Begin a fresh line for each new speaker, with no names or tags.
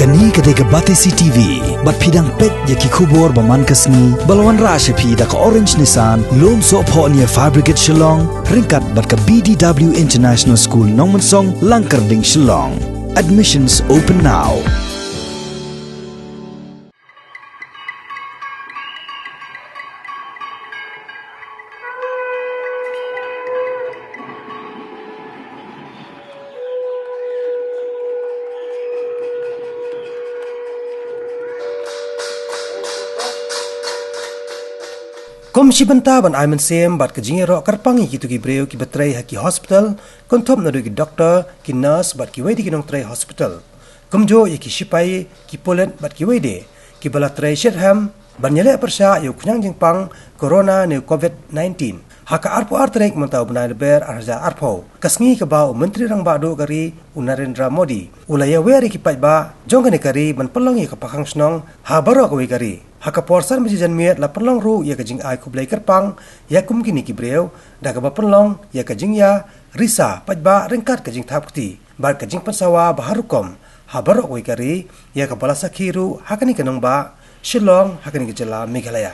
Kani kadega batesi TV, bat pidang pet yaki kubor baman kasni, balawan rasha pi da ka orange nisan, lom so po niya Fabricate Shillong, ringkat bat ka BDW International School Nongmansong, Langkarding Shillong. Admissions open now.
Kom si banta ban Mynsiem bat ke Jingai ro karpangi kitu ki breu ki Trei haki hospital kon top na ki doctor ki nurse bat ki wedi ki nong Trei hospital kom jo ye ki sipai ki Poland bat ki wedi ki bala Trei Shitrhem ban Ïaleh Pyrshah yo Khniang Jingpang corona ne COVID-19 haka arpo artrek mentau benai leber arja arpo kasngi ke bau menteri rang bado kari Narendra Modi ulaya weri ki pajba jongane kari ban pelong ye ke pakang snong ha baro ko kari haka porsan menjijan miat la pelong ru ya ke Jingai kublai kerpang ya kum kini ki breu da ka pelong ya ke Jingya risa pajba ringkat ke Jing thapti bar ke Jingpang sawa baharukom ha baro ko kari ya ke balasa khiru hakani kenong ba Shillong hakani ke jela Meghalaya.